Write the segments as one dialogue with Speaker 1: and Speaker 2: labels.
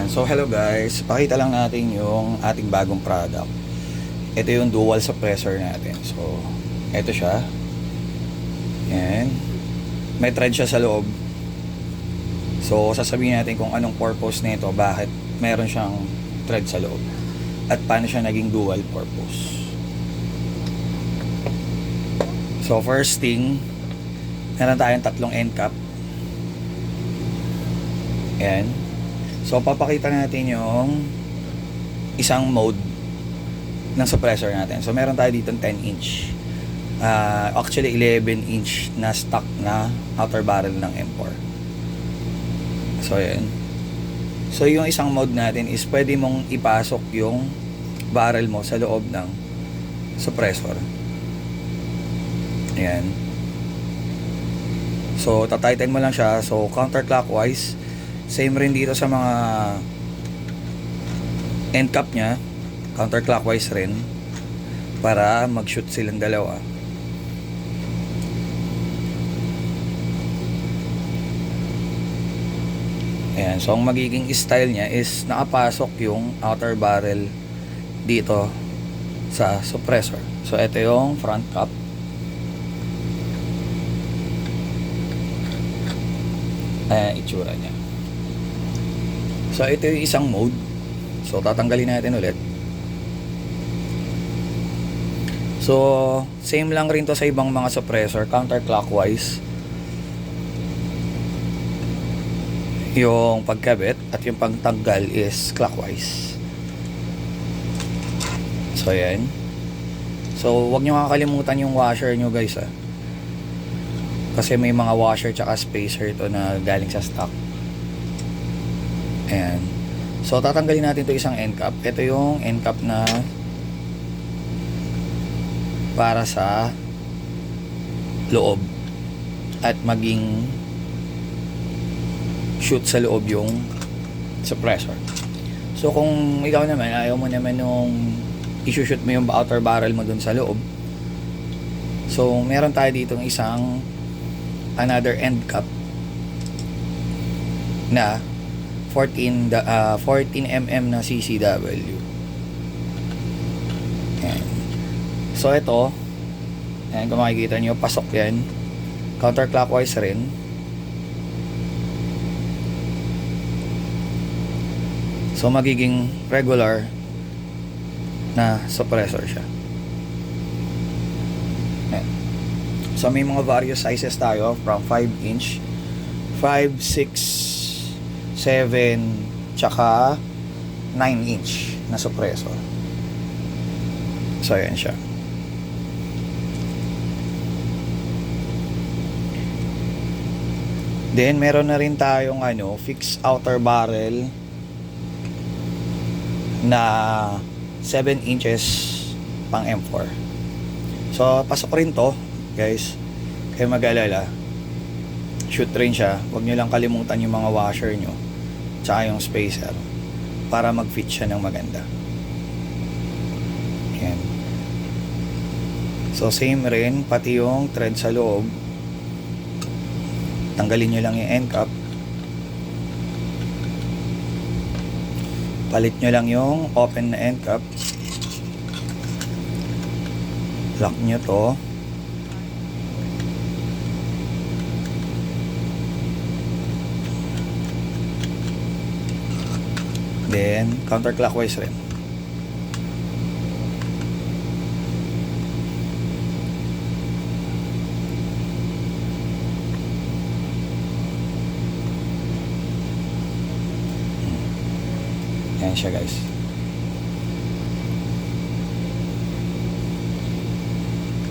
Speaker 1: So hello guys, pakita lang natin yung ating bagong product. Ito yung dual suppressor natin. So ito siya. Yan. May thread siya sa loob. So sasabihin natin kung anong purpose nito, bakit meron siyang thread sa loob, at paano siya naging dual purpose. So first thing, meron tayong tatlong end cap. Yan. So papakita natin yung isang mode ng suppressor natin. So meron tayo dito 10 inch, actually 11 inch na stock na outer barrel ng M4. So yan. So yung isang mode natin is pwede mong ipasok yung barrel mo sa loob ng suppressor. Ayan. So tatighten mo lang siya. So counterclockwise. Same rin dito sa mga end cap nya, counterclockwise rin, para mag-shoot silang dalawa. Ayan, so ang magiging style nya is nakapasok yung outer barrel dito sa suppressor. So ito yung front cap. Ayan, itsura nya. So ito yung isang mode. So tatanggalin natin ulit. So same lang rin to sa ibang mga suppressor, counterclockwise yung pagkabit, at yung pagtanggal is clockwise. So yan. So wag nyo kakalimutan yung washer nyo guys, kasi may mga washer tsaka spacer ito na galing sa stock. Ayan. So tatanggalin natin ito isang end cap. Ito yung end cap na para sa loob at maging shoot sa loob yung suppressor. So kung ikaw naman, ayaw mo naman nung i-shoot mo yung outer barrel mo dun sa loob, so meron tayo dito isang another end cap na 14 mm na CCW. Ayan. So ito, ayan, kung makikita nyo, pasok yan, counterclockwise rin. So magiging regular na suppressor siya. Ayan. So may mga various sizes tayo, from 5 inch, 5, 6, 7, tsaka 9 inch na suppressor. So ayan siya. Then meron na rin tayong fixed outer barrel na 7 inches pang M4. So pasok rin to guys, kayo mag-alala, shoot rin siya. Huwag nyo lang kalimutan yung mga washer nyo tsaka yung spacer para mag-fit siya ng maganda. Ayan. So same rin, pati yung thread sa loob, tanggalin nyo lang yung end cap, palit nyo lang yung open na end cap, lock nyo to, then counterclockwise rin. Ayan siya guys.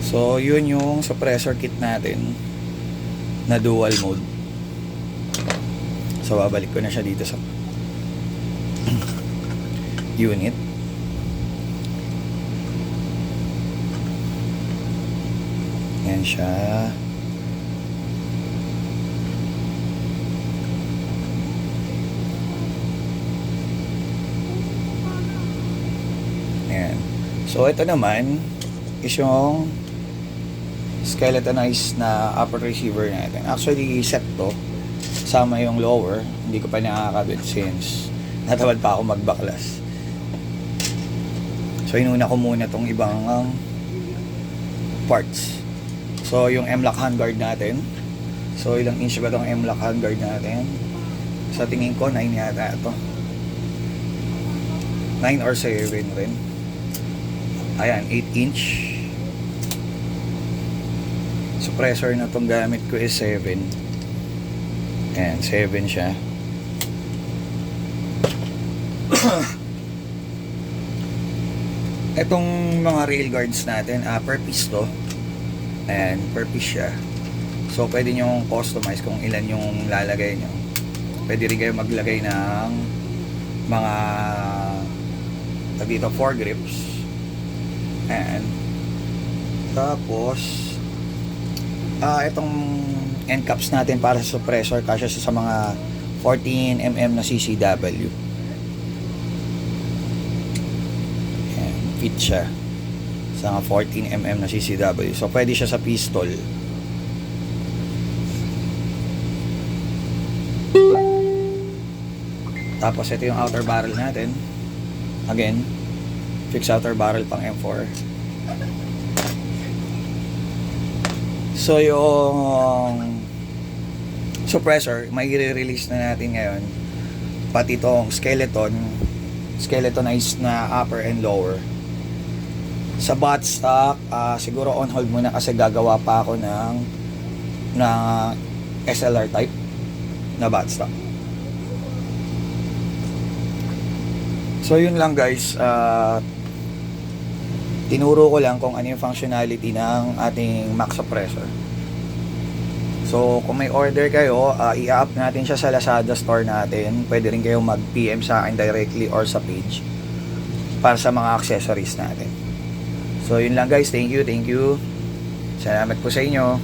Speaker 1: So yun yung suppressor kit natin na dual mode. So babalik ko na siya dito sa unit. Yan siya. Yan. So ito naman is yung skeletonized na upper receiver natin. Actually set to, sama yung lower, hindi ko pa nakakabit since natamad pa ako magbaklas. So inuna ko muna tong ibang parts. So yung M-lock handguard natin. So ilang inch ba tong M-lock handguard natin? Sa tingin ko 9 yata ito. 9 or 7 rin. Ayan, 8 inch. Suppressor na tong gamit ko is 7. Ayan, 7 siya. Etong mga rail guards natin, per piece to. Ayan, per piece siya. So, pwede nyo customize kung ilan yung lalagay nyo. Pwede rin kayo maglagay ng mga dito 4 grips. Ayan. Tapos, itong end caps natin para sa suppressor, kasya sa mga 14mm na CCW. Fit siya sa 14mm na CCW. So pwede siya sa pistol. Tapos ito yung outer barrel natin. Again, fixed outer barrel pang M4. So yung suppressor, may i-release na natin ngayon. Pati itong skeletonized na upper and lower. Sa bot stock, siguro on hold muna kasi gagawa pa ako ng SLR type na bot stock. So yun lang guys, tinuro ko lang kung ano yung functionality ng ating Max suppressor. So kung may order kayo, i-up natin siya sa Lazada store natin. Pwede rin kayo mag-PM sa akin directly or sa page para sa mga accessories natin. So yun lang guys, thank you. Salamat po sa inyo.